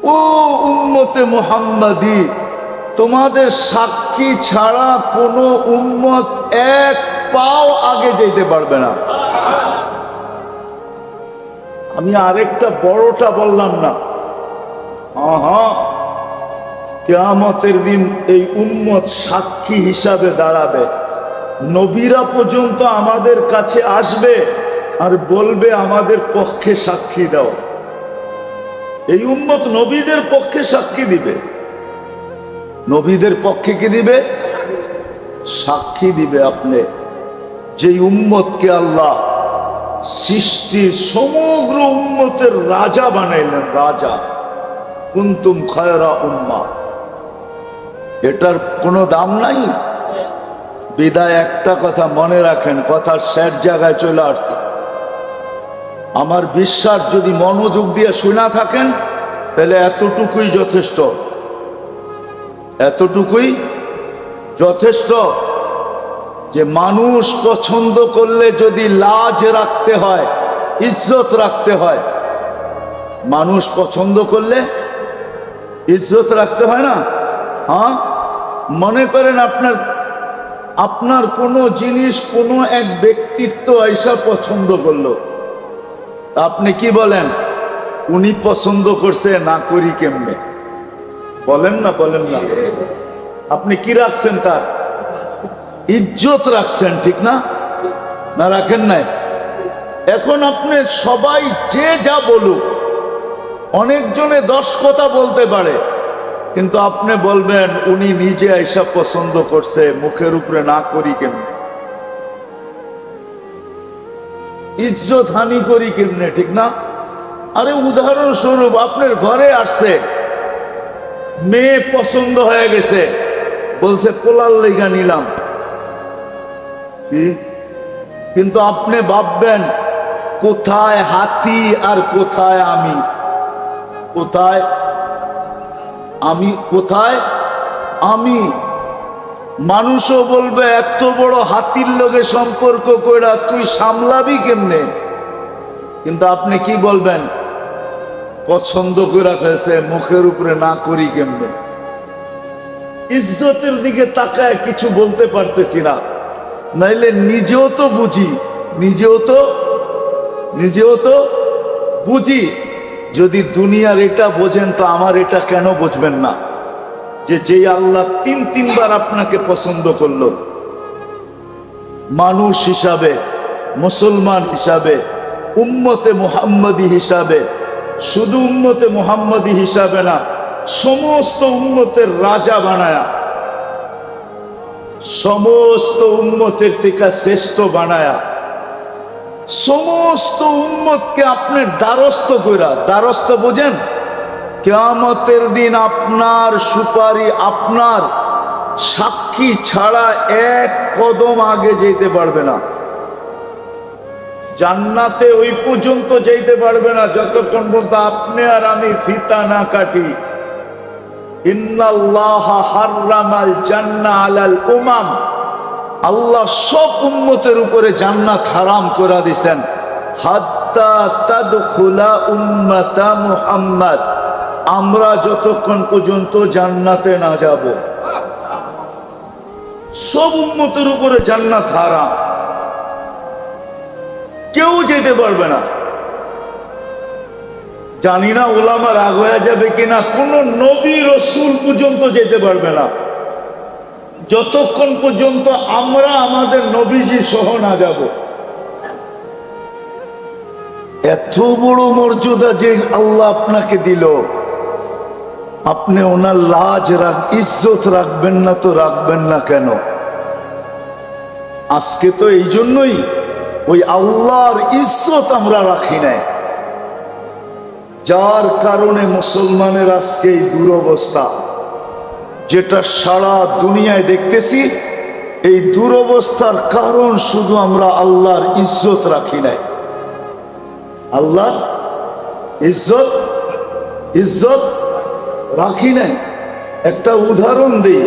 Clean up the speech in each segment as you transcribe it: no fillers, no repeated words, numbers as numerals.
ও উম্মতে মুহাম্মাদি, তোমাদের সাক্ষী ছাড়া কোনো উম্মত এক পাও আগে যেতে পারবে না। আমি আরেকটা বড়টা বললাম না। কিয়ামতের দিন এই উম্মত সাক্ষী হিসাবে দাঁড়াবে। নবীরা পর্যন্ত আমাদের কাছে আসবে আর বলবে আমাদের পক্ষে সাক্ষী দাও। এই উম্মত নবীদের পক্ষে সাক্ষী দিবে। নবীদের পক্ষে কি দিবে? সাক্ষী দিবে। আপনি যেই উম্মতকে আল্লাহ সৃষ্টির সমগ্র উম্মতের রাজা বানাইলেন, রাজা, কুনতুম খায়রা উম্মাহ, এটার কোনো দাম নাই। বিদায় একটা কথা মনে রাখেন, কথার শেষ জায়গায় চলে আসছে। আমার বিশ্বাস যদি মনোযোগ দিয়ে শোনা থাকেন তাহলে এতটুকুই যথেষ্ট, এতটুকুই যথেষ্ট যে মানুষ পছন্দ করলে যদি লাজ রাখতে হয়, ইজ্জত রাখতে হয়, মানুষ পছন্দ করলে ইজ্জত রাখতে হয় না? হ্যাঁ, মনে করেন আপনার কোনো জিনিস কোনো এক ব্যক্তিত্ব এসা পছন্দ করলো, আপনি কি বলেন? উনি পছন্দ করছে, না করি কেমনে? বলেন না, বলেন না? আপনি কি রাখছেন? তার ইজ্জত রাখছেন, ঠিক না? না রাখেন নাই? এখন আপনি সবাই যে যা বলুক, অনেকজনে 10 কথা বলতে পারে, কিন্তু আপনি বলবেন উনি নিজে এসব পছন্দ করছে, মুখের উপরে না করি কেমনে? ইজ্জত হানি করি কেমনে, ঠিক না? আরে উদাহরণস্বরূপ আপনার ঘরে আসছে, মেয়ে পছন্দ হয়ে গেছে, বলছে পোলার লেগা নিলাম, কিন্তু আপনি ভাববেন কোথায় হাতি আর কোথায় আমি? কোথায় আমি, কোথায় আমি? মানুষও বলবে এত বড় হাতির লগে সম্পর্ক কইরা তুই সামলাবি কেমনে? কিন্তু আপনি কি বলবেন? পছন্দ করে ফেলছে, মুখের উপরে না করি কেমনে? ইজ্জতের দিকে তাকায় কিছু বলতে পারতেছি না, নাইলে নিজেও তো বুঝি, নিজেও তো বুঝি। যদি দুনিয়ার এটা বোঝেন তো আমার এটা কেন বুঝবেন না? যে আল্লাহ 3 বার আপনাকে পছন্দ করলো, মানুষ হিসাবে, মুসলমান হিসাবে, উম্মতে মুহাম্মাদি হিসাবে, শুধু উম্মতে মুহাম্মাদি হিসাবে না, সমস্ত উম্মতের রাজা বানায়া, সমস্ত উম্মতের থেকে শ্রেষ্ঠ বানায়া, সমস্ত উম্মতকে আপনার দ্বারস্থ কইরা, দ্বারস্থ বোঝেন? কিয়ামতের দিন আপনার সুপারি, আপনার সাক্ষী ছাড়া এক কদম আগে যেতে পারবে না। জান্নাতে ওই পর্যন্ত যেতে পারবে না যতক্ষণ পর্যন্ত আপনি আর আমি ফিতা না কাটি। ইন্নাল্লাহা হাররামাল জান্নাহ আলাল উমাম, আল্লাহ সব উম্মতের উপরে জান্নাত হারাম করে দিয়েছেন। হাত্তা তাদখুলা উম্মাতা মুহাম্মদ, আমরা যতক্ষণ পর্যন্ত জান্নাতে না যাব, সব উম্মতের উপরে জান্নাত হারাম, কেউ যেতে পারবে না। জানি না ওলামা রাগ হয়ে যাবে কিনা, কোন নবী রাসূল পর্যন্ত যেতে পারবে না যতক্ষণ পর্যন্ত আমরা আমাদের নবীজি সহ না যাব। এত বড় মর্যাদা যে আল্লাহ আপনাকে দিল, আপনি ওনার লাজ ইজ্জত রাখবেন না তো রাখবেন না কেন? আজকে তো এই জন্যই ওই আল্লাহর ইজ্জত আমরা রাখি নাই, যার কারণে মুসলমানের আজকে এই দুরবস্থা, যেটা সারা দুনিয়ায় দেখতেছি। এই দুরবস্থার কারণ শুধু আমরা আল্লাহর ইজ্জত রাখি নাই। আল্লাহর ইজ্জত রাখি নাই। একটা উদাহরণ দিই,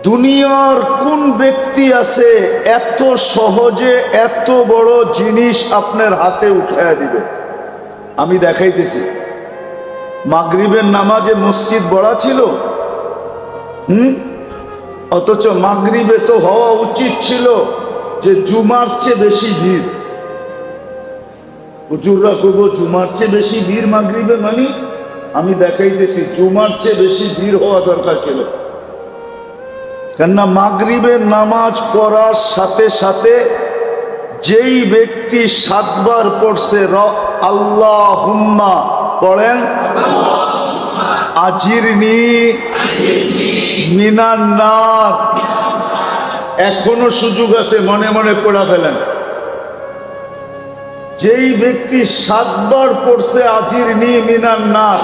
দুনিয়ার কোন ব্যক্তি আছে এত সহজে এত বড় জিনিস আপনার হাতে উঠাইয়া দিবে? আমি দেখাইতেছি, মাগরিবের নামাজে মসজিদ বড়া ছিল, অথচ মাগরিবে তো হওয়া উচিত ছিল যে জুমার চেয়ে বেশি ভিড়। হুজুররা কইব জুমার চেয়ে বেশি ভিড় মাগরিবে, মানে আমি দেখাইতেছি জুমার চেয়ে বেশি ভিড় হওয়া দরকার ছিল। কেননা মাগরিবের নামাজ পড়ার সাথে সাথে যেই ব্যক্তি 7 বার পড়ছে আল্লাহুম্মা পড়েন, আজিরনি মিনান নার, এখনো সুযোগ আছে, মনে মনে পড়া ফেলেন। যেই ব্যক্তি 7 বার পড়ছে আজিরনি মিনান নার,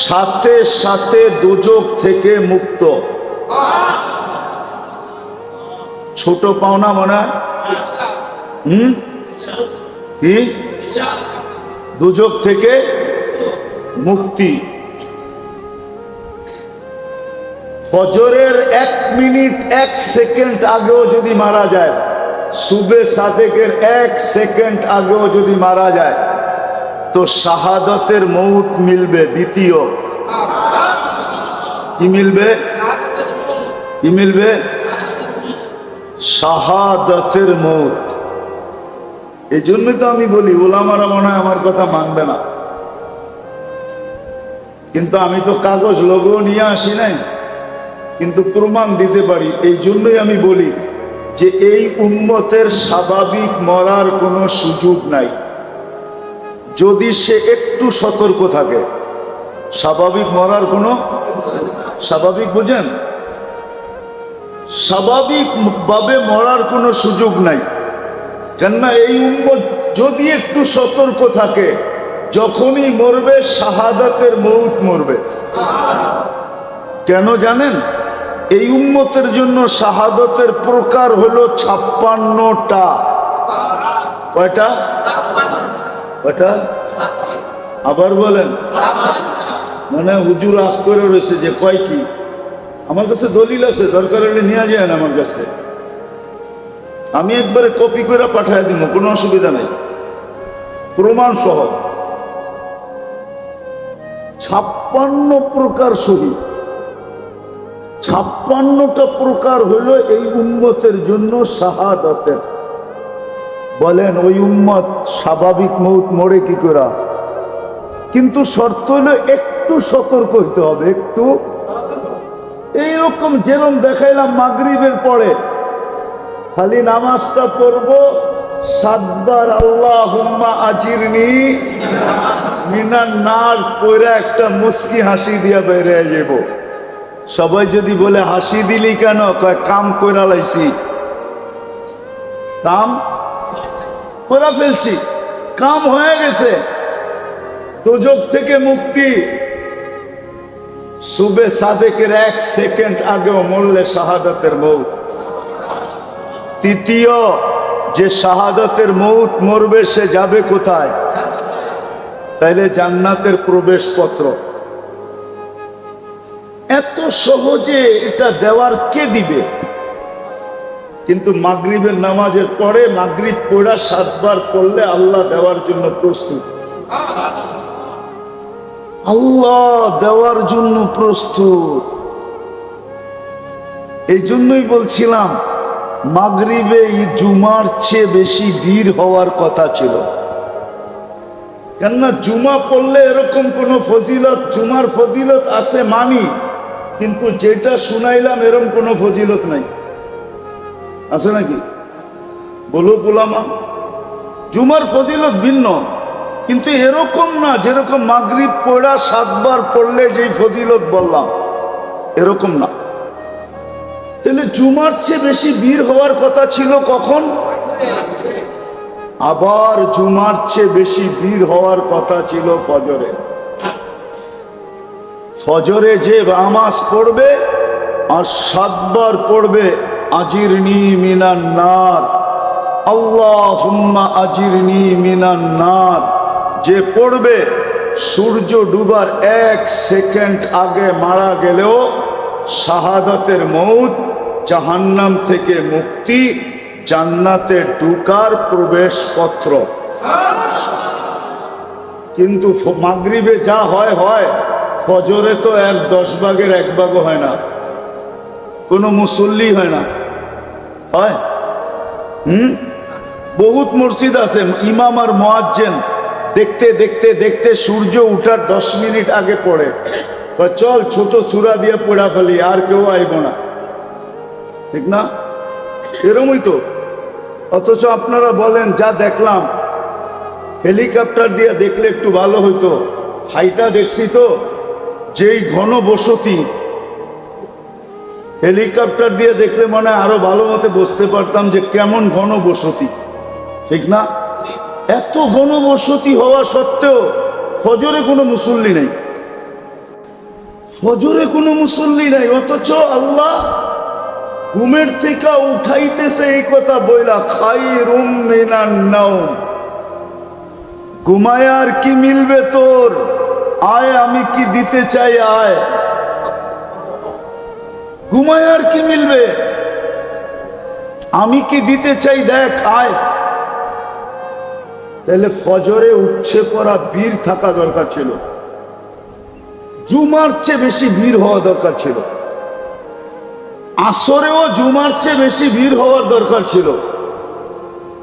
সাথে সাথে দোজখ থেকে মুক্ত। ছোট পাওনা মনে হয়, কি দোজখ থেকে মুক্তি। ফজরের 1 মিনিট 1 সেকেন্ড আগেও যদি মারা যায়, সুবে সাদেকের 1 সেকেন্ড আগেও যদি মারা যায়, তো শাহাদাতের মৌত মিলবে। দ্বিতীয় কি মিলবে? কি মিলবে? শাহাদাতের মৌত। এই জন্যই তো আমি বলি ওলামারা মনে হয় আমার কথা মানবে না, কিন্তু আমি তো কাগজ লোগো নিয়ে আসি নাই, কিন্তু প্রমাণ দিতে পারি। এই জন্যই আমি বলি যে এই উম্মতের স্বাভাবিক মরার কোনো সুযোগ নাই, যদি সে একটু সতর্ক থাকে। স্বাভাবিক মরার কোনো, স্বাভাবিক বুঝেন, স্বাভাবিক ভাবে মরার কোনো সুযোগ নাই। কেননা এই উম্মত যদি একটু সতর্ক থাকে, যখনই মরবে শাহাদাতের মৌত মরবে। কেন জানেন? এই উম্মতের জন্য শাহাদাতের প্রকার হলো 56টা। কয়টা? কয়টা? আবার বলেন। মানে হুজুর আগ করে রয়েছে যে কয় কি, আমার কাছে দলিল আছে, দরকার হলে নিয়ে যায় আমার কাছে, আমি একবারে কপি করে পাঠিয়ে দিব, কোনো অসুবিধা নাই, প্রমাণ সহ। 56 প্রকার শহীদ, 56টা প্রকার হলো এই উম্মতের জন্য শাহাদাতের। বলেন ওই উম্মত স্বাভাবিক মৌত মরে কি করে? কিন্তু শর্ত হলো একটু সতর্ক হইতে হবে, একটু। এইরকম যেরকম দেখাইলাম মাগরিবের পরে খালি নামাজটা পড়বো, 7 বার আল্লাহুম্মা আজিরনি মিনান নার পড়ে একটা মুস্কি হাসি দিয়া বেরিয়ে যাব। সবাই যদি বলে হাসি দিলি কেন? কয় কাম কইরা লাইছি, কাম কইরা ফেলছি, কাম হয়ে গেছে, দোজখ থেকে মুক্তি। সুবে সাদেকের 1 সেকেন্ড আগেও মরলে শাহাদাতের মৌত। তৃতীয়, যে শাহাদাতের মৌত মরবে সে যাবে কোথায়? তাইলে জান্নাতের প্রবেশপত্র। এত সহজে এটা দেওয়ার কে দিবে? কিন্তু মাগরিবের নামাজের পরে মাগরিব পড়া 7 বার পড়লে আল্লাহ দেওয়ার জন্য প্রস্তুত। আল্লাহ দেওয়ার জন্য প্রস্তুত। এই জন্যই বলছিলাম মাগরিবে জুমার চেয়ে বেশি ভিড় হওয়ার কথা ছিল। কেননা জুমা পড়লে এরকম কোন ফজিলত, জুমার ফজিলত আছে মানি, কিন্তু যেটা শুনাইলাম এরকম কোনো ফজিলত নাই। আছে নাকি? বলো গোলামা, জুমার ফজিলত ভিন্ন, কিন্তু এরকম না যেরকম মাগরিব পড়া 7 বার পড়লে যেই ফজিলত বললাম, এরকম না। তাহলে জুমার চেয়ে বেশি ভিড় হওয়ার কথা ছিল কখন? আবার জুমার চেয়ে বেশি ভিড় হওয়ার কথা ছিল ফজরে। ফজরে যে নামাজ পড়বে আর 7 বার পড়বে আজিরনি মিনান নার, আল্লাহুম্মা আজিরনি মিনান নার, যে পড়বে সূর্য ডুবার 1 সেকেন্ড আগে মারা গেলেও শাহাদাতের মৌত, জাহান্নাম থেকে মুক্তি, জান্নাতে ঢুকার প্রবেশপত্র। কিন্তু মাগরিবে যা হয় হয়, ফজরে তো 10 ভাগের 1 ভাগও হয় না, কোনো মুসল্লি হয় না। হয়? বহুত মসজিদ আছে ইমাম আর মুয়াজ্জিন দেখতে দেখতে দেখতে সূর্য উঠার 10 মিনিট আগে পড়ে, চল ছোট চূড়া দিয়ে পড়া ফেলি, আর কেউ আইব না, ঠিক না? এরমই তো। অথচ আপনারা বলেন যা দেখলাম, হেলিকপ্টার দিয়ে দেখলে একটু ভালো হইতো, হাইটা দেখছি তো যেই ঘন বসতি, হেলিকপ্টার দিয়ে দেখলে মনে আরো ভালো মতো বুঝতে পারতাম যে কেমন ঘন বসতি, ঠিক না? এত ঘন বসতি হওয়া সত্ত্বেও ফজরে কোনো মুসল্লি নেই, ফজরে কোনো মুসল্লি নাই। অথচ আল্লাহ ঘুমের থেকে উঠাইতেছে এই কথা বইলা, খায়রুম মিনান নাওম, ঘুমায় আর কি মিলবে তোর, আয় আমি কি দিতে চাই, আয়। ঘুমায় আর কি মিলবে, আমি কি দিতে চাই, দেখ আয়। তাহলে ফজরে উঠছে পড়া ভিড় থাকা দরকার ছিল, জুমার চেয়ে বেশি ভিড় হওয়া দরকার ছিল, আসরেও জুমার চেয়ে বেশি ভিড় হওয়ার দরকার ছিল।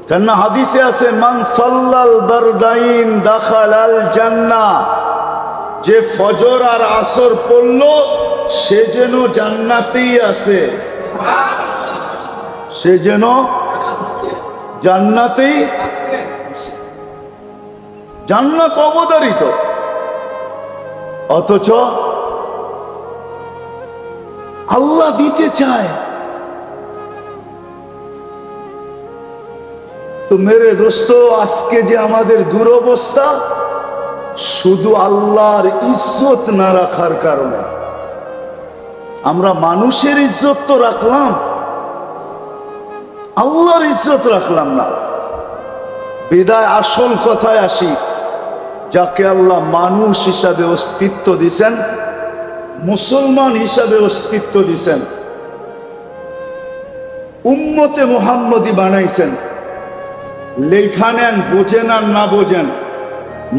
কেননা হাদিসে আছে, মান সাল্লাল বারদাইন দাখালাল জান্নাহ, যে ফজর আর আসর পড়লো সে যেন জান্নাতেই আছে, সে যেন জান্নাতেই, জান্নাত অবধারিত। অথচ আল্লাহ দিতে চায়। তো মেরে দোস্ত, আজকে যে আমাদের দুরবস্থা, শুধু আল্লাহর ইজ্জত না রাখার কারণে। আমরা মানুষের ইজ্জত তো রাখলাম, আল্লাহর ইজ্জত রাখলাম না। বিদায় আসল কথায় আসি, যাকে আল্লাহ মানুষ হিসাবে অস্তিত্ব দিছেন, মুসলমান হিসাবে অস্তিত্ব দিছেন, উম্মতে মুহাম্মদী বানাইছেন, লেখা নেন, বোঝেন আর না বোঝেন,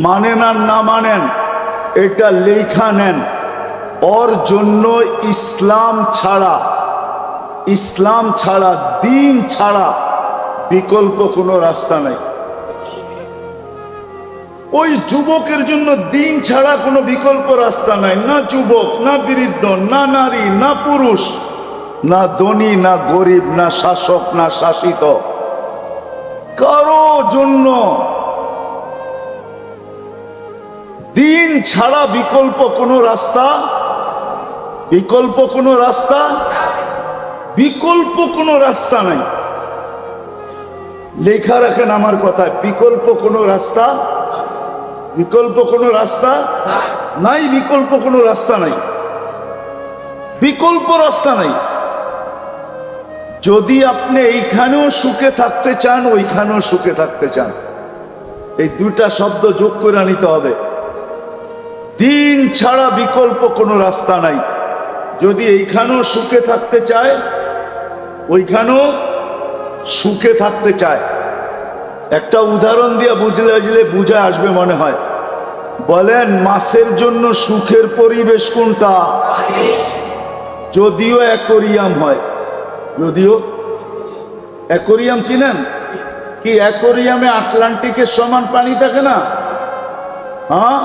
মানেন আর না মানেন, এটা লেখা নেন। ওর জন্য ইসলাম ছাড়া, ইসলাম ছাড়া, দিন ছাড়া বিকল্প কোনো রাস্তা নাই। ওই যুবকের জন্য দিন ছাড়া কোনো বিকল্প রাস্তা নাই। না যুবক, না বৃদ্ধ, না নারী, না পুরুষ, না ধনী, না গরিব, না শাসক, না শাসিত, কারো জন্য দিন ছাড়া বিকল্প কোনো রাস্তা, বিকল্প কোনো রাস্তা, বিকল্প কোনো রাস্তা নাই। লেখা রাখেন আমার কথায়, বিকল্প কোনো রাস্তা, বিকল্প কোনো রাস্তা নাই, বিকল্প কোনো রাস্তা নাই, বিকল্প রাস্তা নাই। যদি আপনি এইখানেও সুখে থাকতে চান, ওইখানেও সুখে থাকতে চান, এই দুটা শব্দ যোগ করে নিতে হবে। দিন ছাড়া বিকল্প কোনো রাস্তা নাই। যদি এইখানেও সুখে থাকতে চায়, ওইখানেও সুখে থাকতে চায়। একটা উদাহরণ দিয়ে বুঝলে বুঝে আসবে মনে হয়। বলেন, মাছের জন্য সুখের পরিবেশ কোনটা? যদিও অ্যাকোরিয়াম হয়, যদিও অ্যাকোরিয়াম চিনেন কি? অ্যাকোরিয়ামে আটলান্টিকের সমান পানি থাকে না? হ্যাঁ,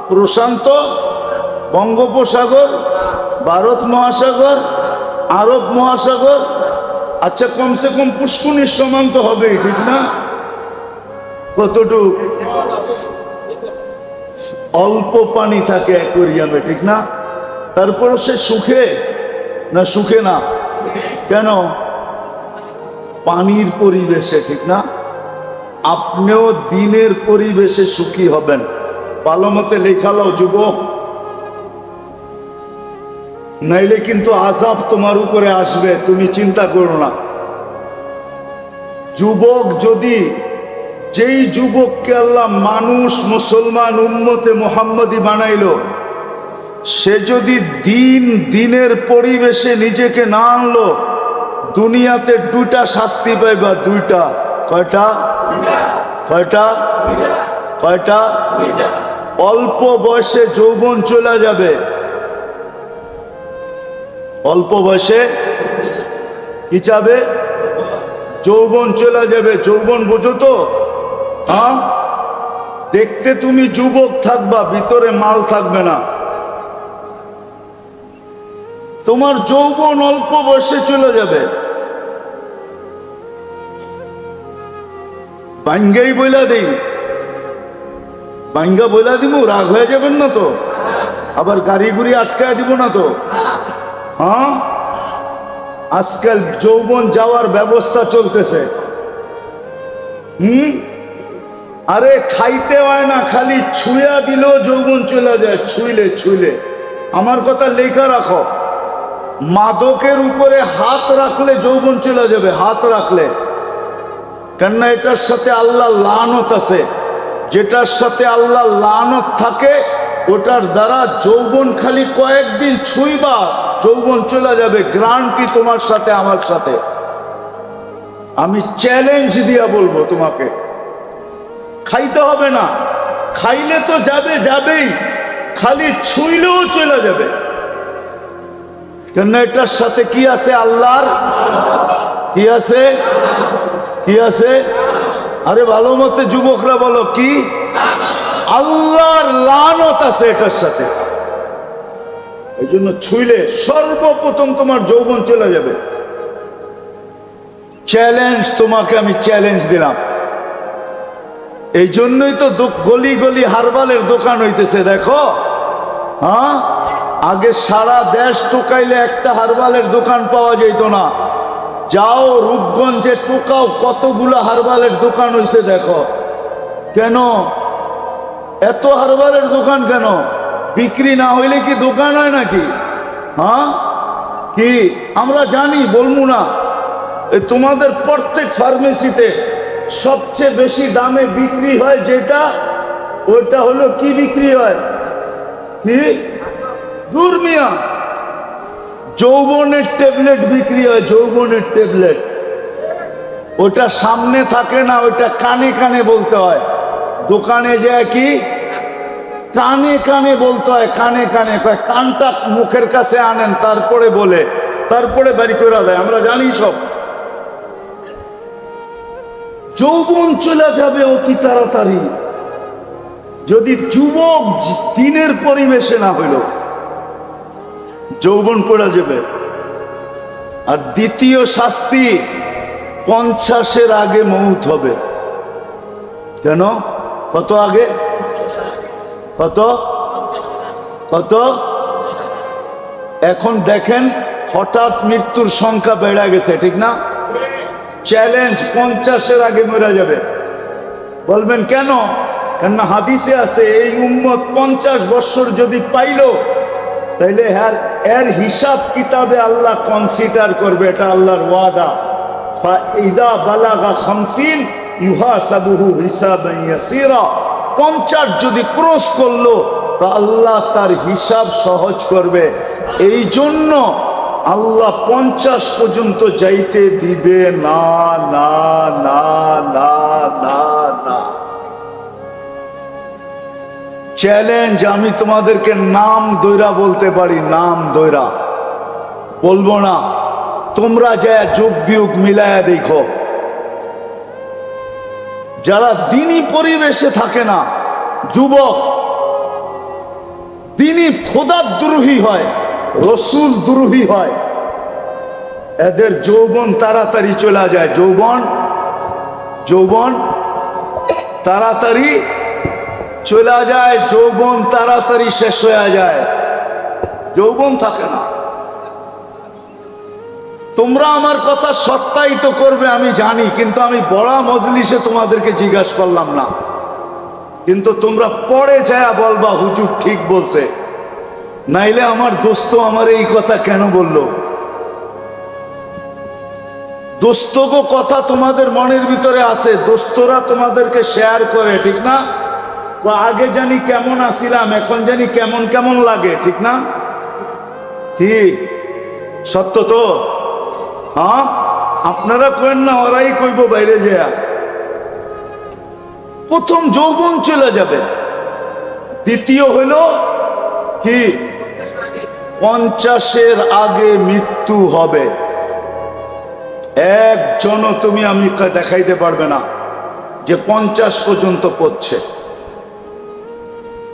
প্রশান্ত, বঙ্গোপসাগর, ভারত মহাসাগর, আরব মহাসাগর, আচ্ছা কমসে কম পুষ্কুনির সমান তো হবেই, ঠিক না? কতটুক অল্প পানি থাকে অ্যাকোরিয়ামে, ঠিক না? তারপরও সে সুখে না সুখে না? কেন? পানির পরিবেশে, ঠিক না? আপনিও দিনের পরিবেশে সুখী হবেন। ভালো মতে লেখালো যুবক, নাইলে কিন্তু আযাব তোমার উপরে আসবে, তুমি চিন্তা করো না। যুবক যদি, যেই যুবককে আল্লাহ মানুষ, মুসলমান, উম্মতে মুহাম্মদী বানাইলো, সে যদি দিনের পরিবেশে নিজেকে না আনলো, দুনিয়াতে দুইটা শাস্তি পাইবা। দুইটা। কয়টা? কয়টা? কয়টা? অল্প বয়সে যৌবন চলে যাবে। অল্প বয়সে কি যাবে? যৌবন চলে যাবে। যৌবন বোঝো তো? হ্যাঁ, দেখতে তুমি যুবক থাকবা, ভিতরে মাল থাকবে না। তোমার যৌবন অল্প বয়সে চলে যাবে। বাঙ্গাই বইলা দেই, বাঙ্গা বইলা দিব, রাগ হয়ে যাবেন না তো? আবার গাড়ি গুড়ি আটকায় দিব না তো? হ্যাঁ, আজকাল যৌবন যাওয়ার ব্যবস্থা চলতেছে। আরে খাইতে হয় না, খালি ছুঁয়া দিলেও যৌবন চলে যায়। ছুঁইলে ছুঁইলে, আমার কথা লেখা রাখো, মাদকের উপরে হাত রাখলে যৌবন চলে যাবে। হাত রাখলে, কেননা এটার সাথে আল্লাহ লানত আছে। যেটার সাথে আল্লাহ লানত থাকে ওটার দ্বারা যৌবন খালি কয়েকদিন ছুঁইবা, যৌবন চলে যাবে। গ্যারান্টি তোমার সাথে আমার সাথে। আমি চ্যালেঞ্জ দিয়া বলবো তোমাকে, খাইতে হবে না, খাইলে তো যাবে, যাবেই, খালি ছুঁইলেও চলে যাবে। কেন এটার সাথে কি আছে? আল্লাহর কি আছে? কি আছে? আরে ভালো মতে যুবকরা বলো, কি? আল্লাহর লানত আছে এটার সাথে। এই জন্য ছুঁইলে সর্বপ্রথম তোমার যৌবন চলে যাবে। চ্যালেঞ্জ তোমাকে আমি চ্যালেঞ্জ দিলাম। এই জন্যই তো গলি গলি হারবালের দোকান হইতেছে। দেখো, হ্যাঁ, আগে সারা দেশ টোকাইলে একটা হারবালের দোকান পাওয়া যেত না। যাও রূপগঞ্জে টোকাও, কতগুলো হারবালের দোকান হইছে দেখো। কেন এত হারবালের দোকান? কেন বিক্রি না হইলে কি দোকান হয় নাকি? হ্যাঁ, কি আমরা জানি, বলবো না? তোমাদের প্রত্যেক ফার্মেসিতে সবচেয়ে বেশি দামে বিক্রি হয় যেটা, ওটা হলো কি বিক্রি হয়? কি? দূর মিয়া, যৌবনের ট্যাবলেট বিক্রি হয়। যৌবনের ট্যাবলেট, ওটা সামনে থাকে না, ওটা কানে কানে বলতে হয়। দোকানে যায় কি কানে কানে বলতে হয়, কানে কানে। কানটা মুখের কাছে আনেন, তারপরে বলে, তারপরে বাড়ি করে দেয়। আমরা জানি সব। যৌবন চলে যাবে অতি তাড়াতাড়ি যদি যুবক দিনের পরিবেশে না হইল, যৌবন পড়ে যাবে। আর দ্বিতীয় শাস্তি, 50-এর আগে মৌত হবে। কেন? কত আগে? কত কত? এখন দেখেন হঠাৎ মৃত্যুর সংখ্যা বেড়ে গেছে, ঠিক না? চ্যালেঞ্জ, 50-এর আগে মরে যাবে। বলবেন কেন? কেননা হাদিসে আছে এই উম্মত 50 বছর যদি পাইল, তাইলে এর হিসাব কিতাবে আল্লাহ কনসিডার করবে। এটা আল্লাহর ওয়াদা। ফাইদা বালাগা 50 ইউহাসাবুহু হিসাবান ইয়াসীরা। 50 যদি ক্রস করলো তা আল্লাহ তার হিসাব সহজ করবে। এই জন্য আল্লাহ 50 পর্যন্ত যাইতে দিবে না, না, না, না, না, না। চ্যালেঞ্জ, আমি তোমাদেরকে নাম দৈরা বলতে পারি, নাম দৈরা বলবো না। তোমরা যা যুগ বিয়োগ মিলায়া দেখো, যারা দিনী পরিবেশে থাকে না, যুবক, দিনী খোদার দ্রোহী হয়, রসুল দ্রোহী হয়, এদের যৌবন তাড়াতাড়ি চলে যায়। যৌবন তাড়াতাড়ি চলে যায়, যৌবন তাড়াতাড়ি শেষ হয়ে যায়, যৌবন থাকে না। তোমরা আমার কথা সত্যায়িত করবে আমি জানি, কিন্তু আমি বড় মজলিসে তোমাদেরকে জিজ্ঞাসা করলাম না। কিন্তু তোমরা পরে যায় বলবা হুজুর ঠিক বলছে, নাইলে আমার দোস্ত আমার এই কথা কেন বললো। দোস্তগো কথা তোমাদের মনের ভিতরে আছে, দোস্তরা তোমাদেরকে শেয়ার করে, ঠিক না? বা আগে জানি কেমন আছিলাম, এখন জানি কেমন কেমন লাগে, ঠিক না? ঠিক, সত্য তো? হ্যাঁ, আপনারা কেন না, ওরাই কইব বাইরে যায়। প্রথম যৌবন চলে যাবে, দ্বিতীয় হইল কি 50-এর আগে মৃত্যু হবে। একজনও তুমি আমি দেখাইতে পারবে না যে 50 পর্যন্ত পড়ছে।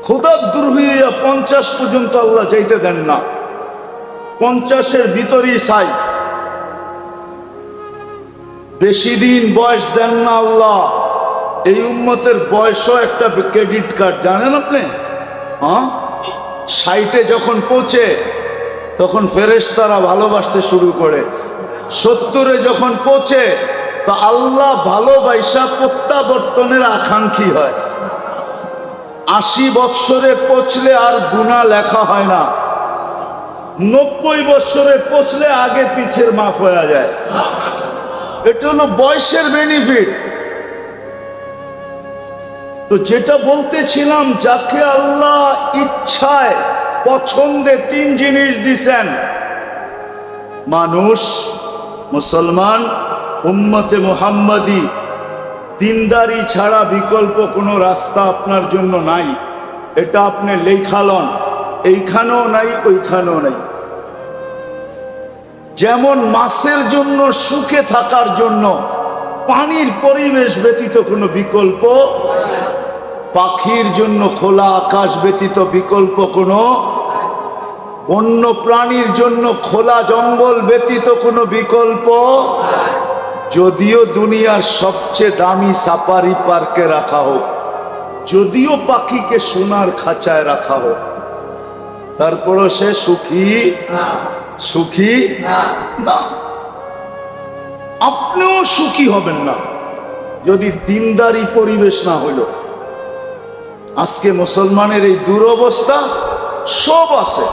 খোদার দ্রোহী 50 পর্যন্ত আল্লাহ যাইতে দেন না। 50-এর ভিতরই সাইজ, বেশি দিন বয়স দেন না আল্লাহ। এই উম্মতের বয়সও একটা ক্রেডিট কার্ড, জানেন আপনি? হ্যাঁ, 60-এ যখন পৌঁছে তখন ফেরেশতারা ভালোবাসতে শুরু করে। 70-এ যখন পৌঁছে তো আল্লাহ ভালোবাসা প্রত্যাবর্তনের আকাঙ্ক্ষী হয়। 80 বৎসরে পৌঁছলে আর গুনাহ লেখা হয় না। 90 বৎসরে পৌঁছলে আগে পিছের মাফ হয়ে যায়। এটা হলো বয়সের বেনিফিট। তো যেটা বলতেছিলাম, যাকে আল্লাহ ইচ্ছায় পছন্দে 3 জিনিস দিছেন, মানুষ, মুসলমান, উম্মতে মুহাম্মাদি, দিনদারি ছাড়া বিকল্প কোনো রাস্তা আপনার জন্য নাই। এটা আপনি লেখালন, এইখানেও নাই ওইখানেও নাই। যেমন মাছের জন্য সুখে থাকার জন্য পানির পরিবেশ ব্যতীত কোনো বিকল্প, পাখির জন্য খোলা আকাশ ব্যতীত বিকল্প কোনো, অন্য প্রাণীর জন্য খোলা জঙ্গল ব্যতীত কোনো বিকল্প। যদিও দুনিয়ার সবচেয়ে দামি সাফারি পার্কে রাখা হোক, যদিও পাখিকে সোনার খাঁচায় রাখা হোক, তারপরও সে সুখী সুখী না। আপনিও সুখী হবেন না যদি দিনদারি পরিবেশ না হইল। আজকে মুসলমানের এই দুরবস্থা। সব আছে,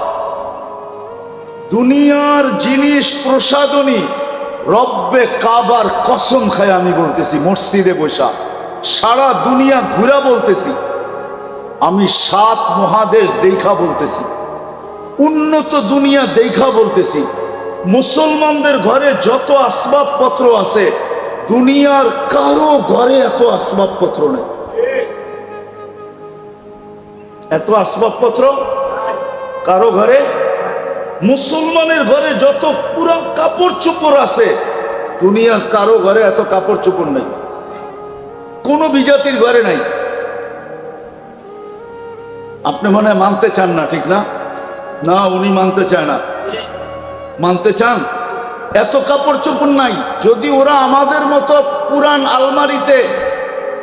দুনিয়ার জিনিস প্রসাদনী, রব্বে কাবার কসম খায় আমি বলতেছি, মসজিদে বসা সারা দুনিয়া ঘুরা বলতেছি, আমি 7 মহাদেশ দেখা বলতেছি, উন্নত দুনিয়া দেখা বলতেছি। মুসলমানদের ঘরে যত আসবাবপত্র আছে, দুনিয়ার কারো ঘরে এত আসবাবপত্র নেই। এত আসবাবপত্র কারো ঘরে, মুসলমানের ঘরে যত পুরো কাপড় চোপড় আছে, দুনিয়ার কারো ঘরে এত কাপড় চোপড় নেই, কোন বিজাতির ঘরে নাই। আপনি মনে হয় মানতে চান না, ঠিক না? না, উনি মানতে চায় না। মানতে চান? এত কাপড় চোপড় নাই। যদি ওরা আমাদের মতো পুরান আলমারিতে,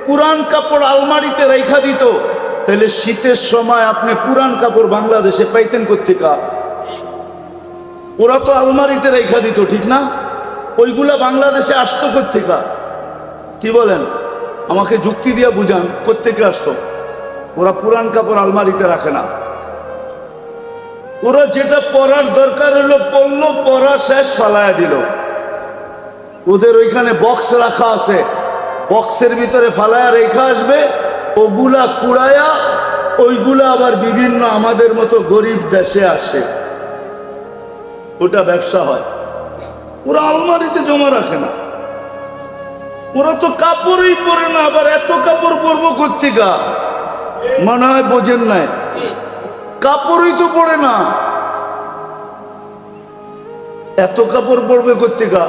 পুরান কাপড় আলমারিতে রেখা দিত, তাহলে শীতের সময় আপনি পুরান কাপড় বাংলাদেশে পাইতেন কোত্থেকে? ওরা তো আলমারিতে রেখা দিত, ঠিক না? ওইগুলা বাংলাদেশে আসতো কোত্থেকে? কি বলেন? আমাকে যুক্তি দিয়ে বুঝান, কোত্থেকে আসতো? ওরা পুরান কাপড় আলমারিতে রাখে না। ওরা যেটা পরার দরকার হলো পড়লো, পরা শেষ, ফালায়া দিল। ওদের ওইখানে বক্স রাখা আছে, বক্সের ভিতরে ফালায়া রেখা আসবে, ওগুলা কুড়ায়া ওইগুলা আবার বিভিন্ন আমাদের মতো গরিব দেশে আসে, ওটা ব্যবসা হয়। ওরা আলমারিতে জমা রাখে না। ওরা তো কাপড়ই পরে না, আবার এত কাপড় পরবো কোত্থেকে? মনে হয় বোঝেন নাই, কাপড়ই তো পরে না, এত কাপড় পরবে কোত্থেকে?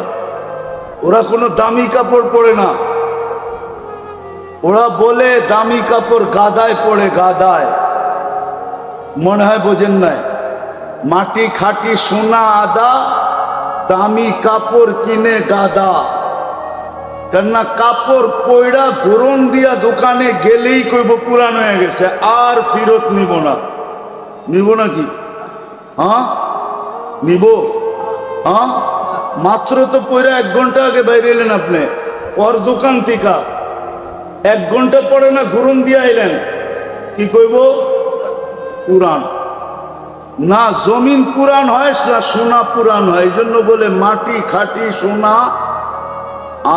ওরা কোনো দামি কাপড় পরে না। ওরা বলে দামি কাপড় গাদায় পড়ে, গাদায়। মনে হয় বোঝেন নাই। মাটি খাটি সোনা আদা, দামি কাপড় কিনে গাদা। কেননা কাপড় পয়ড়া গরম দিয়া দোকানে গেলেই কইব পুরান হয়ে গেছে, আর ফেরত নিব না। নিব নাকি? হ্যাঁ নিব। হ্যাঁ, মাত্র তো পয়রা 1 ঘন্টা আগে বাইরে এলেন আপনি ওর দোকান থেকে, 1 ঘন্টা পরে না গরম দিয়ে আইলেন, কি কইব? পুরান না। জমিন পুরান হয় না সোনা পুরান হয়, এই জন্য বলে মাটি খাটি সোনা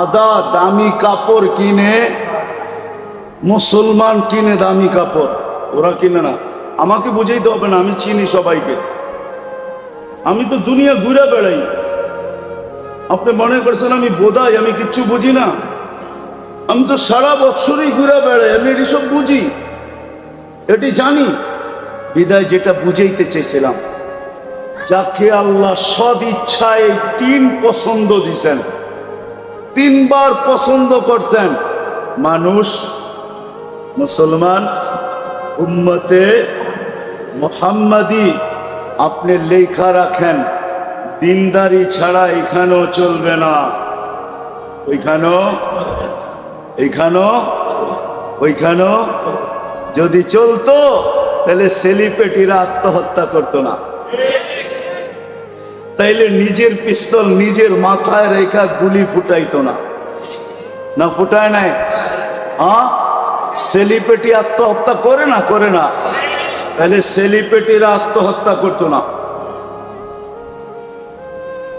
আদা। দামি কাপড় কিনে মুসলমান, কিনে দামি কাপড়, ওরা কিনে না। আমাকে বুঝাইতে হবে না, আমি চিনি সবাইকে, আমি তো দুনিয়া ঘুরে বেড়াই। আপনি মনে করছেন আমি বোধাই, আমি কিচ্ছু বুঝি না? আমি তো সারা বছরই ঘুরে বেড়াই, আমি এটি সব বুঝি, এটি জানি। বিদায় যেটা বুঝাইতে চেয়েছিলাম, যাকে আল্লাহ সব ইচ্ছায় 3 পছন্দ দিছেন, 3 বার পছন্দ করছেন, মানুষ, মুসলমান, উম্মতে মুহাম্মাদি। আপনি লেখা রাখেন, দিনদারি ছাড়া এখানেও চলবে না, ওইখানেও যদি চলতো তাহলে সেলিব্রিটিরা আত্মহত্যা করতো না, তাইলে নিজের পিস্তল নিজের মাথায় রেখা গুলি ফুটাইতো না, না ফুটায় নাই? হ্যাঁ, সেলিব্রিটি আত্মহত্যা করে না, তাহলে সেলিব্রিটিরা আত্মহত্যা করতো না।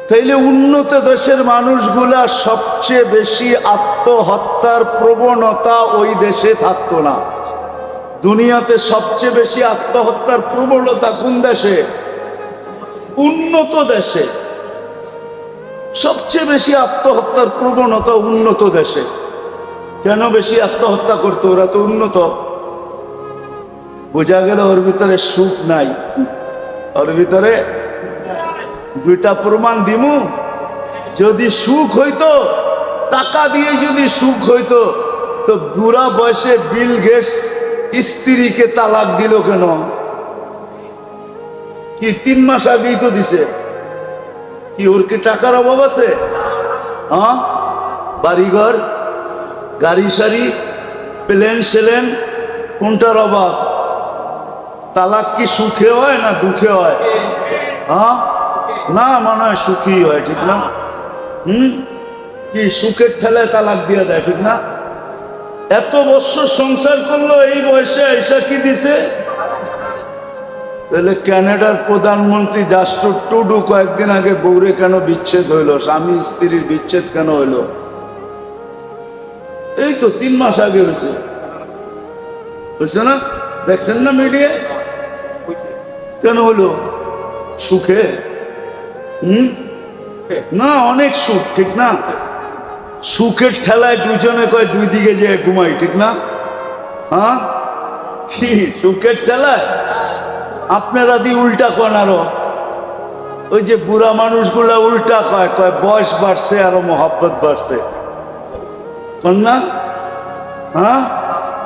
তাইলে উন্নত দেশের মানুষগুলা সবচেয়ে বেশি আত্মহত্যার প্রবণতা ওই দেশে থাকতো না। দুনিয়াতে সবচেয়ে বেশি আত্মহত্যার প্রবণতা কোন দেশে? উন্নত দেশে। সবচেয়ে বেশি আত্মহত্যার প্রবণতা উন্নত দেশে। কেন বেশি আত্মহত্যা করতো? ওরা তো উন্নত। বোঝা গেল ওর ভিতরে সুখ নাই, ওর ভিতরে। 2টা প্রমাণ দিমু। যদি সুখ হইতো, টাকা দিয়ে যদি সুখ হইতো, তো বুড়া বয়সে বিল গেটস স্ত্রীকে তালাক দিল কেন? কি 3 মাস আগেই তো দিছে। কি ওর কি টাকার অভাব আছে? হ্যাঁ, বাড়িঘর, গাড়ি সারি, প্লেন সেলেন, কোনটার অভাব? তালাক কি সুখে হয় না দুঃখে হয়? হ্যাঁ, না, মনে হয় সুখী হয়, ঠিক না? কি সুখের ঠেলায় তালাক দিয়ে দেয়, ঠিক না? এত বছর সংসার করলো, এই বয়সে এসা কি দিছে? তাহলে কানাডার প্রধানমন্ত্রী জাস্টিন ট্রুডো কয়েকদিন আগে বউরে কেন বিচ্ছেদ হইল, স্বামী স্ত্রীর বিচ্ছেদ কেন হইল? এই তো 3 মাস আগে হয়েছে না? দেখছেন না মিডিয়া? কেন হলো? সুখে? না, অনেক সুখ, ঠিক না? সুখের ঠেলায় দুজনে কয় 2 দিকে যে ঘুমাই, ঠিক না? হ্যাঁ, কি সুখের ঠেলায়? আপনারা দিয়ে উল্টা কন। আরো ওই যে বুড়া মানুষগুলা উল্টা কয়, বয়স বাড়ছে আরো মহব্বত বাড়ছে, কন না? হ্যাঁ,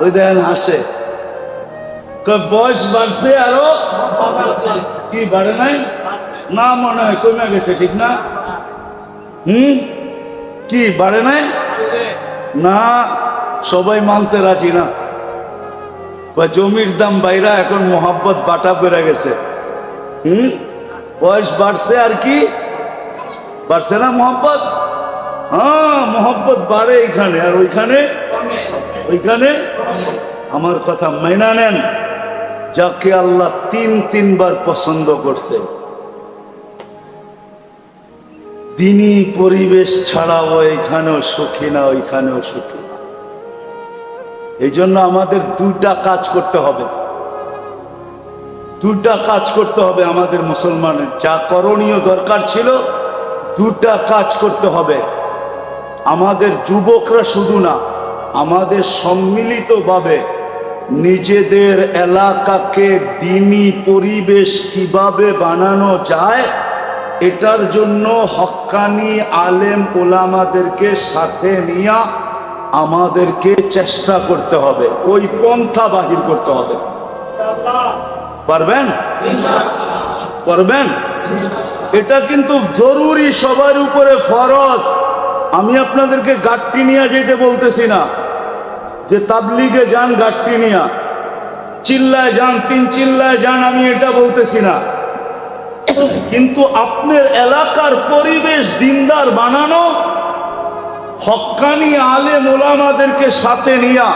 ওই দেখেন হাসে, বয়স বাড়ছে আরো। কি বাড়ে নাই? না, মনে হয় কমে গেছে, ঠিক না? কি বাড়ে নাই? না, সবাই মানতে রাজি না। জমির দাম বাইরা, এখন মোহাব্বত বাটা বেড়ে গেছে। বয়স বাড়ছে আর কি বাড়ছে না মোহাব্বত? হ্যাঁ, মোহাব্বত বাড়ে এখানে, আর ওইখানে। আমার কথা মাইনা নেন, যাকে আল্লাহ 3 বার পছন্দ করছে, দিনই পরিবেশ ছাড়াও এখানেও সুখী না, ওইখানেও সুখী না। এই জন্য আমাদের 2টা কাজ করতে হবে, 2টা কাজ করতে হবে আমাদের মুসলমানের। যা করণীয় দরকার ছিল, 2টা কাজ করতে হবে। আমাদের যুবকরা শুধু না, আমাদের সম্মিলিতভাবে নিজেদের এলাকাকে দ্বীনি পরিবেশ কিভাবে বানানো যায়, এটার জন্য হক্কানি আলেম ওলামাদেরকে সাথে নিয়ে আমাদেরকে চেষ্টা করতে হবে, ওই পন্থা বাহির করতে হবে। পারবেন? করবেন? এটা কিন্তু জরুরি, সবার উপরে ফরজ। আমি আপনাদেরকে গাট্টি নিয়ে যেতে বলতেছি না, যে তাবলিগে যান গাট্টি নিয়া, চিল্লায় যান, 3 চিল্লায় যান, আমি এটা বলতেছি না। কিন্তু আপনার এলাকার পরিবেশ দিনদার বানানো, হক্কানি আলেম ওলামাদেরকে সাথে নিয়া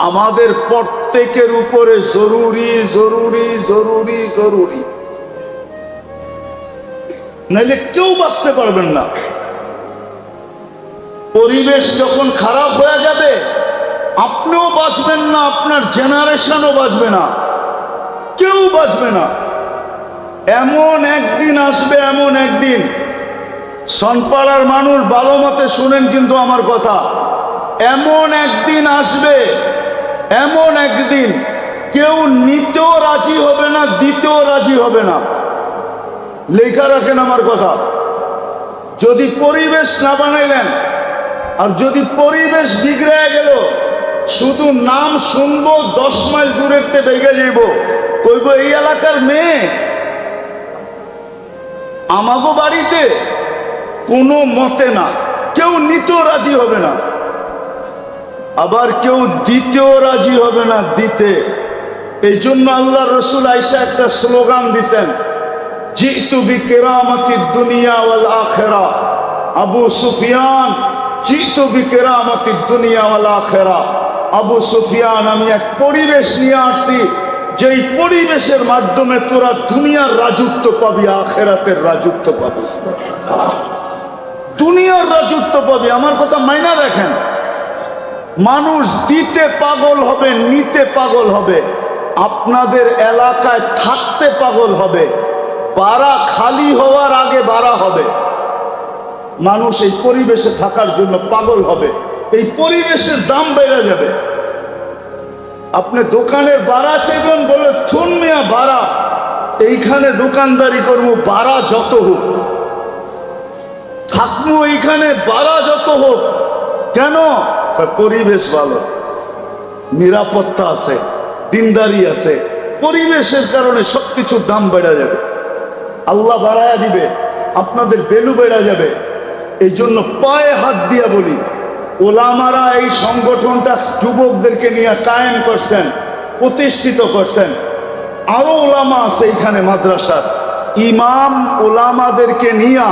আমাদের প্রত্যেকের উপরে জরুরি জরুরি জরুরি জরুরি। নাইলে কেউ বাঁচতে পারবেন না। পরিবেশ যখন খারাপ হয়ে যাবে, আপনিও বাঁচবেন না, আপনার জেনারেশনও বাঁচবে না, কেউ বাঁচবে না। এমন একদিন আসবে, এমন একদিন, সনপাড়ার মানুষ ভালো মতে শুনেন কিন্তু আমার কথা, এমন একদিন আসবে, এমন একদিন কেউ নিতেও রাজি হবে না, দিতেও রাজি হবে না। লেখা রাখেন আমার কথা। যদি পরিবেশ না বানাইলেন, আর যদি পরিবেশ বিগড়ে গেল, শুধু নাম শুনবো 10 মাইল দূরের তে বেগে যাইব, কইব এই এলাকার মেয়ে আমাগো বাড়িতে, কোনো মতে না। কেউ নিতেও রাজি হবে না, আবার কেউ দিতেও রাজি হবে না দিতে। এই জন্য আল্লাহ রসুল আয়েশা একটা স্লোগান দিছেন, জিতু বিকেরামতিদ দুনিয়া ওয়াল আখিরা। আবু সুফিয়ান, জিতু বিকেরামতিদ দুনিয়া ওয়াল আখিরা। আবু সুফিয়ান, আমি এক পরিবেশ নিয়ে আসছি, যেই পরিবেশের মাধ্যমে তোরা দুনিয়ার রাজত্ব পাবি, আখিরাতের রাজত্ব পাবি, দুনিয়ার রাজত্ব পাবি। আমার কথা মাইনা দেখেন। মানুষ দিতে পাগল হবে, নিতে পাগল হবে, আপনাদের এলাকায় থাকতে পাগল হবে, বাড়া খালি হওয়ার আগে বাড়া হবে। মানুষ এই পরিবেশে থাকার জন্য পাগল হবে, এই পরিবেশের দাম বেড়ে যাবে। আপনি দোকানের বাড়া চাইবেন, বলে থুন মিয়া বাড়া, এইখানে দোকানদারি করবো, বাড়া যত হোক থাকবো এইখানে, বাড়া যত হোক। কেন? পরিবেশ ভালো, নিরাপত্তা আছে, দিনদারি আছে। পরিবেশের কারণে সবকিছুর দাম বেড়ে যাবে, আল্লাহ বাড়ায়া দিবে, আপনাদের ভ্যালু বেড়ে যাবে। এই জন্য পায়ে হাত দিয়া বলি, ওলামারা এই সংগঠনটা যুবকদেরকে নিয়ে কায়েম করছেন, প্রতিষ্ঠিত করছেন। আরো ওলামা আছে এখানে মাদ্রাসার ইমাম, ওলামাদেরকে নিয়ে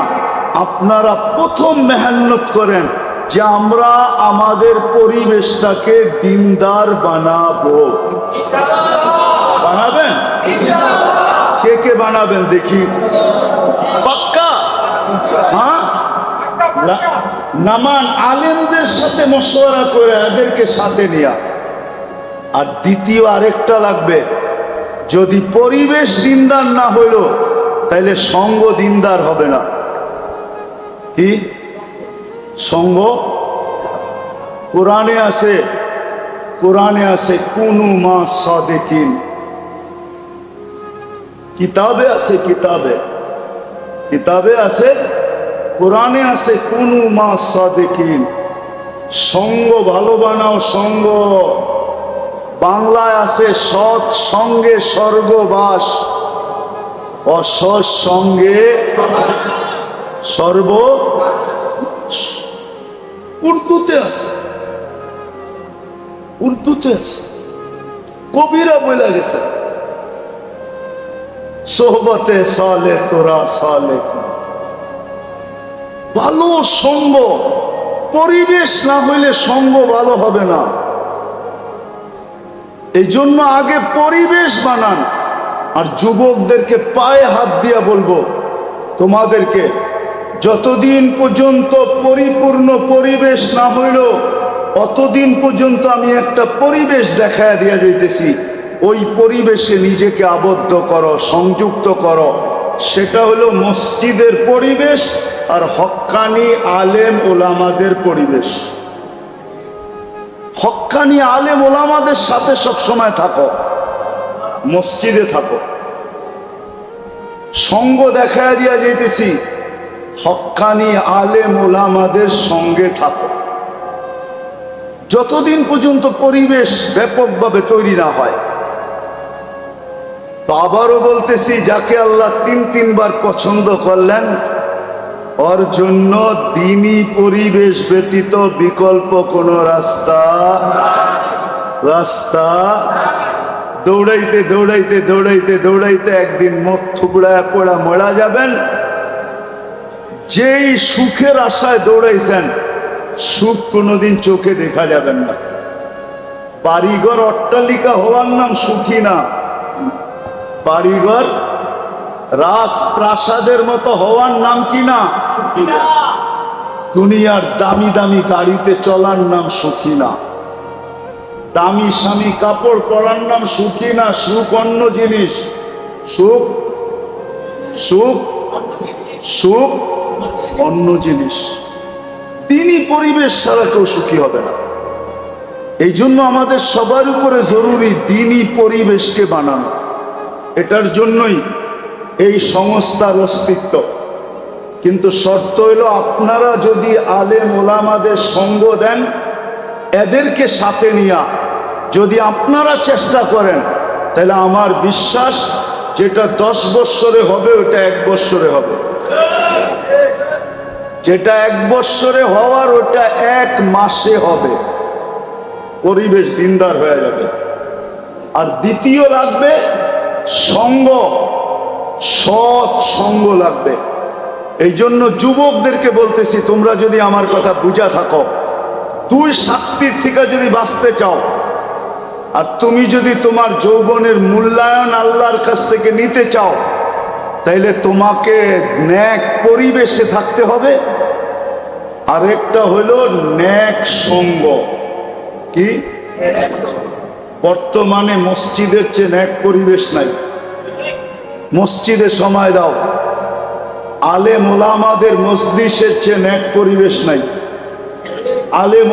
আপনারা প্রথম মেহনত করেন যে আমরা আমাদের পরিবেশটাকে দিনদার বানাবো। বানাবেন? কে কে বানাবেন দেখি? পাক্কা? হ্যাঁ, নামান আলেমদের সাথে মশওয়ারা করে এদেরকে সাথে নিয়া। আর দ্বিতীয় আরেকটা লাগবে, যদি পরিবেশ দিনদার না হইল তাইলে সঙ্গ দিনদার হবে না। কি সঙ্গ? কোরআনে আছে, কোরআনে আছে কুনু মা সাদিকিন, কিতাবে আছে, কিতাবে কিতাবে আছে, কোরআনে আছে কুনু মা সাদিকিন। সঙ্গ ভালো বানাও, সঙ্গ। বাংলায় আছে সৎ সঙ্গে স্বর্গবাস, অসৎ সঙ্গে সর্ব। উর্দুতে আছে, উর্দুতে আছে, কবিরা বলে গেছে, সোহবতে সালে তোরা সালে। ভালো সঙ্গ, পরিবেশ না হইলে সঙ্গ ভালো হবে না। এই জন্য আগে পরিবেশ বানান। আর যুবকদেরকে পায়ে হাত দিয়া বলবো, তোমাদেরকে যতদিন পর্যন্ত পরিপূর্ণ পরিবেশ না হইল, অতদিন পর্যন্ত আমি একটা পরিবেশ দেখায় দিয়া যাইতেছি। ওই পরিবেশে নিজেকে আবদ্ধ করো, সংযুক্ত করো। সেটা হলো মসজিদের পরিবেশ আর হক্কানি আলেম ওলামাদের পরিবেশ। হক্কানি আলেম ওলামাদের সাথে সব সময় থাকো, মসজিদে থাকো। সঙ্গ দেখায় দিয়া যাইতেছি, হক্কানি আলেম ওলামাদের সঙ্গে থাকো, যতদিন পর্যন্ত পরিবেশ ব্যাপকভাবে তৈরি না হয়। তো আবারও বলতেছি, যাকে আল্লাহ তিনবার পছন্দ করলেন, ওর জন্য দিনী পরিবেশ ব্যতীত বিকল্প কোনো রাস্তা দৌড়াইতে দৌড়াইতে দৌড়াইতে দৌড়াইতে একদিন মুখ থুবড়ায় পড়া মরা যাবেন। যেই সুখের আশায় দৌড়াইছেন, সুখ কোনোদিন চোখে দেখা যাবেন না। বাড়িঘর অট্টালিকা হওয়ার নাম সুখী না, বাড়িঘর রাজপ্রাসাদের মতো হওয়ার নাম কি না? সুখী না। দুনিয়ার দামি দামি গাড়িতে চলার নাম সুখী না, দামি স্বামী কাপড় পরার নাম সুখী না। সুখ অন্য জিনিস, সুখ সুখ সুখ অন্য জিনিস। তিনি পরিবেশ ছাড়া কেউ সুখী হবে না। এই জন্য আমাদের সবার উপরে জরুরি দ্বীনি পরিবেশকে বানানো। এটার জন্যই এই সংস্থার অস্তিত্ব। কিন্তু শর্ত হলো আপনারা যদি আলেম ওলামাদের সঙ্গ দেন, এদেরকে সাথে নিয়া যদি আপনারা চেষ্টা করেন, তাহলে আমার বিশ্বাস যেটা 10 বৎসরে হবে ওটা 1 বৎসরে হবে, যেটা 1 বৎসরে হওয়ার ওটা 1 মাসে হবে। পরিবেশ দিনদার হয়ে যাবে। আর দ্বিতীয় লাগবে সঙ্গ, সৎ সঙ্গ লাগবে। এই জন্য যুবকদেরকে বলতেছি, তোমরা যদি আমার কথা বুঝা থাকো, 2 শাস্তির থেকে যদি বাঁচতে চাও, আর তুমি যদি তোমার যৌবনের মূল্যায়ন আল্লাহর কাছ থেকে নিতে চাও, তাইলে তোমাকে নেক পরিবেশে থাকতে হবে। আরেকটা হলো নেক সঙ্গ। কি? বর্তমানে মসজিদের চেয়ে নেক পরিবেশ নাই। মসজিদে সময় দাও, আলেম ওলামাদের মজলিসের চেয়ে নেক পরিবেশ নাই। আলেম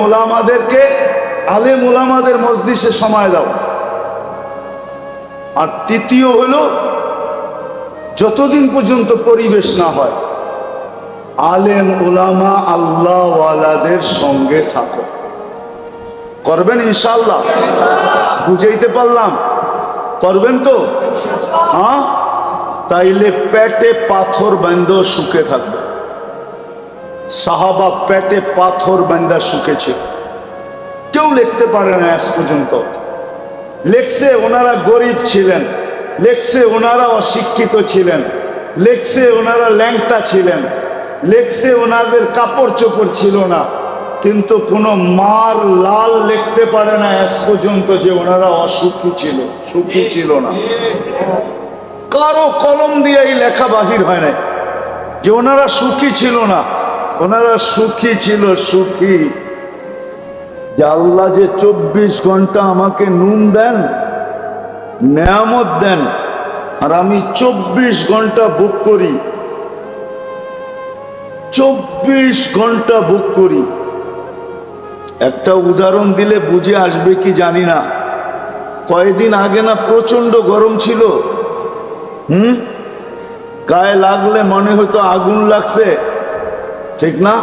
ওলামাদের মজলিসে সময় দাও। আর তৃতীয় হলো, যতদিন পর্যন্ত পরিবেশ না হয়, আলেম ওলামা আল্লাহ ওয়ালাদের সঙ্গে থাকো। করবেন ইনশাআল্লাহ? বুঝাইতে পারলাম? করবেন তো? হ্যাঁ, তাইলে পেটে পাথর বান্ধা সুখে থাকবে। সাহাবা পেটে পাথর বান্ধা সুখেছে। কেউ লিখতে পারে না আজ পর্যন্ত। লেখছে ওনারা গরিব ছিলেন, লেখছে ওনারা অশিক্ষিত ছিলেন, লেখছে ওনারা ল্যাংটা ছিলেন, লেখছে ওনাদের কাপড় চোপড় ছিল না, কিন্তু কোনো মার লাল লিখতে পারে না আজ পর্যন্ত যে ওনারা অসুখী ছিল, সুখী ছিল না। কারো কলম দিয়ে এই লেখা বাহির হয় না যে ওনারা সুখী ছিল না। ওনারা সুখী ছিল, সুখী যে আল্লাহ যে 24 ঘন্টা আমাকে নুন দেন, নেয়ামত দেন, আর আমি 24 ঘন্টা ভোগ করি, 24 ঘন্টা ভোগ করি। একটা উদাহরণ দিলে বুঝে আসবে কি জানি না। কয়েকদিন আগে না প্রচন্ড গরম ছিল, গায়ে লাগলে মনে হতো আগুন লাগছে, ঠিক না?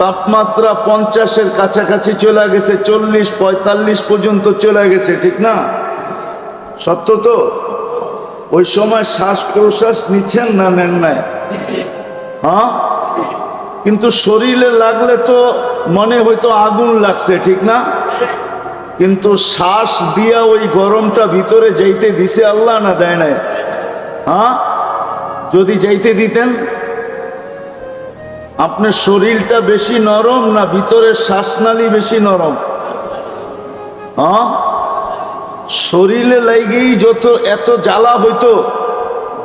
তাপমাত্রা 50-এর কাছাকাছি চলে গেছে, 40-45 পর্যন্ত চলে গেছে, ঠিক না? সত্য তো? ওই সময় শ্বাস প্রশ্বাস নিচ্ছেন না নেন নাই? হ্যাঁ, কিন্তু শরীরে লাগলে তো মনে হয়তো আগুন লাগছে, ঠিক না? কিন্তু শ্বাস দিয়া ওই গরমটা ভিতরে যাইতে দিছে আল্লাহ না দেয় নাই? হ্যাঁ, যদি যাইতে দিতেন, আপনার শরীরটা বেশি নরম না ভিতরের শ্বাসনালী বেশি নরম? হ্যাঁ, শরীরে লাগেই যত এত জ্বালা হইতো,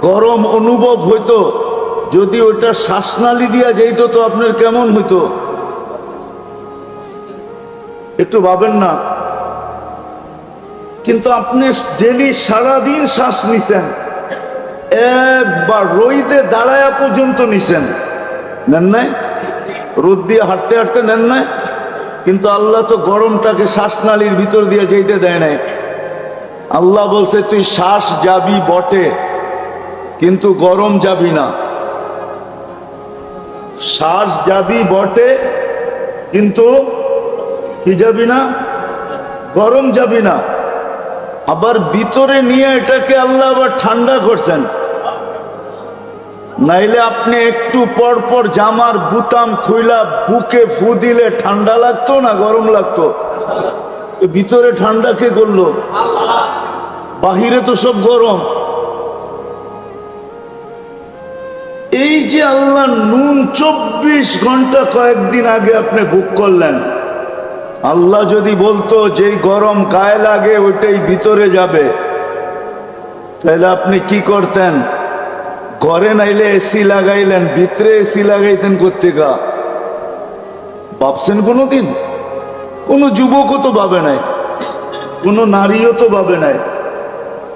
গরম অনুভব হইতো, যদি ওটা শ্বাসনালী দিয়া যাইত তো আপনার কেমন হইতো? একটু ভাবেন না? কিন্তু আপনি ডেলি সারাদিন শ্বাস নিছেন, একবার রোদে দাঁড়ায়া পর্যন্ত নিছেন, নেন নাই? রোদ দিয়ে হাঁটতে হাঁটতে নেন নাই? কিন্তু আল্লাহ তো গরমটাকে শ্বাসনালীর ভিতর দিয়ে যেতে দেয় নাই। আল্লাহ বলছে তুই শ্বাস যাবি বটে, কিন্তু গরম যাবি না। শ্বাস যাবি বটে, কিন্তু কি যাবি না? গরম যাবি না। আবার ভিতরে নিয়ে এটাকে আল্লাহ আবার ঠান্ডা করছেন। নাইলে আপনি একটু পর পর জামার বুতাম খুইলা বুকে ফু দিলে ঠান্ডা লাগতো না গরম লাগতো? ভিতরে ঠান্ডা কে করলো? বাহিরে তো সব গরম। এই যে আল্লাহ নুন 24 ঘন্টা কয়েকদিন আগে আপনি ভোগ করলেন, আল্লাহ যদি বলতো যেই গরম গায়ে লাগে ওইটাই ভিতরে যাবে, তাহলে আপনি কি করতেন? ঘরে নাইলে এসি লাগাইলেন, ভিতরে এসি লাগাইতেন কোত্থেকা? ভাবছেন কোনোদিন? কোনো যুবকও তো ভাবে নাই, কোনো নারীও তো ভাবে নাই।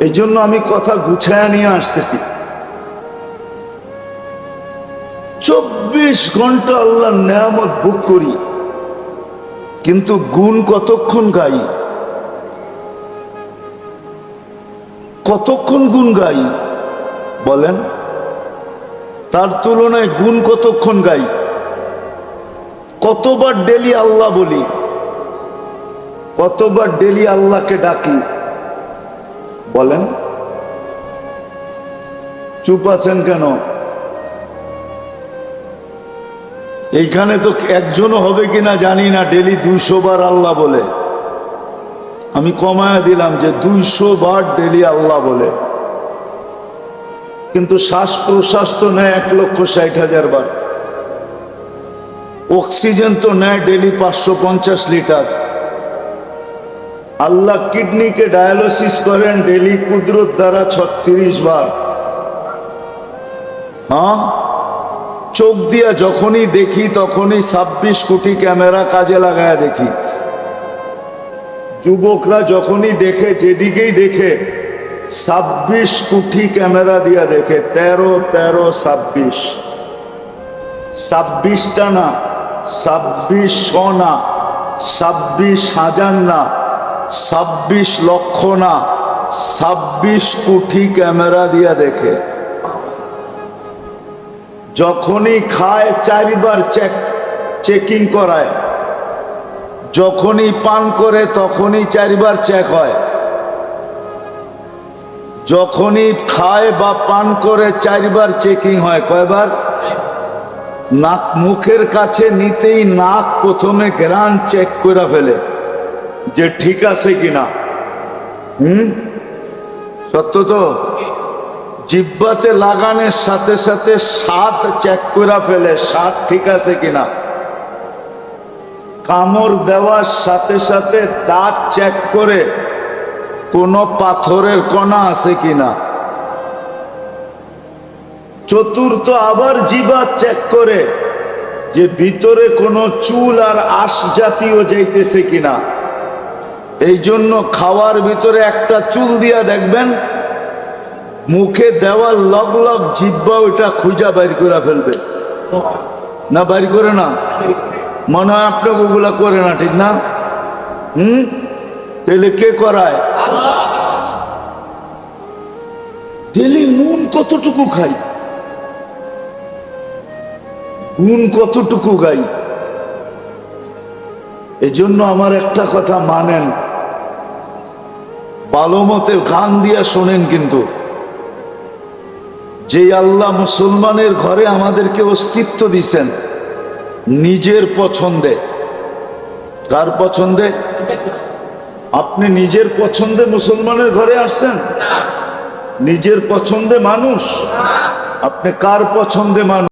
এই জন্য আমি কথা গুছায়া নিয়ে আসতেছি। 24 ঘন্টা আল্লাহর নেয়ামত ভোগ করি, কিন্তু গুণ কতক্ষণ গাই, কতক্ষণ গুণ গাই বলেন? তার তুলনায় গুণ কতক্ষণ গাই? কতবার ডেলি আল্লাহ বলি, কতবার ডেলি আল্লাহকে ডাকি বলেন? চুপ আছেন কেন? এইখানে তো একজনও হবে কিনা জানি না ডেলি 200 বার আল্লাহ বলে। আমি কমায়া দিলাম যে 200 বার ডেলি আল্লাহ বলে, কিন্তু শ্বাস প্রশ্বাস তো নেয় 1,60,000 বার, অক্সিজেন তো নেয় ডেলি 550 লিটার। আল্লাহ কিডনিকে ডায়ালিসিস করেন ডেলি কুদরত দ্বারা 36 বার। হ্যাঁ, চোখ দিয়া যখনই দেখি তখনই 26 কোটি ক্যামেরা কাজে লাগায় দেখি। যুবকরা যখনই দেখে, যেদিকেই দেখে 26 কোটি ক্যামেরা দিয়া দেখে। 13 13 26, 26টা না, 2600 না, 26,000 না, 26 লক্ষ না, 26 কোটি ক্যামেরা দিয়া দেখে। যখনই খায় 4 বার চেকিং করায়, যখনই পান করে তখনই 4 বার চেক হয়। যখনই খায় বা পান করে 4 বার চেকিং হয়। কয়বার? নাক মুখের কাছে নিতেই নাক প্রথমে গ্রান চেক করে ফেলে যে ঠিক আছে কিনা। সত্য তো? জিহ্বাতে লাগানোর সাথে সাথে স্বাদ চেক করে ফেলে, স্বাদ ঠিক আছে কিনা। কামড় দেওয়ার সাথে সাথে দাঁত চেক করে কোনো পাথরের কণা আছে কিনা। চতুর্থ আবার জিহ্বা চেক করে যে ভিতরে কোনো চুল আর আঁশ জাতীয় যাইতেছে কিনা। এই জন্য খাওয়ার ভিতরে একটা চুল দিয়া দেখবেন, মুখে দেওয়ার লগ লগ জিহ্বা ওইটা খুঁজা বাইর করে ফেলবে না? বাইর করে না? মনে হয় আপনাকে ওগুলা করে না, ঠিক না? তাহলে কে করায়? ডেলি নুন কতটুকু খাই, গুণ কতটুকু গাই। এজন্য আমার একটা কথা মানেন, ভালো মতে গান দিয়া শোনেন, কিন্তু যে আল্লাহ মুসলমানের ঘরে আমাদেরকে অস্তিত্ব দিছেন নিজের পছন্দে। কার পছন্দে? আপনি নিজের পছন্দে মুসলমানের ঘরে আসছেন? নিজের পছন্দে মানুষ? আপনি কার পছন্দে মানুষ?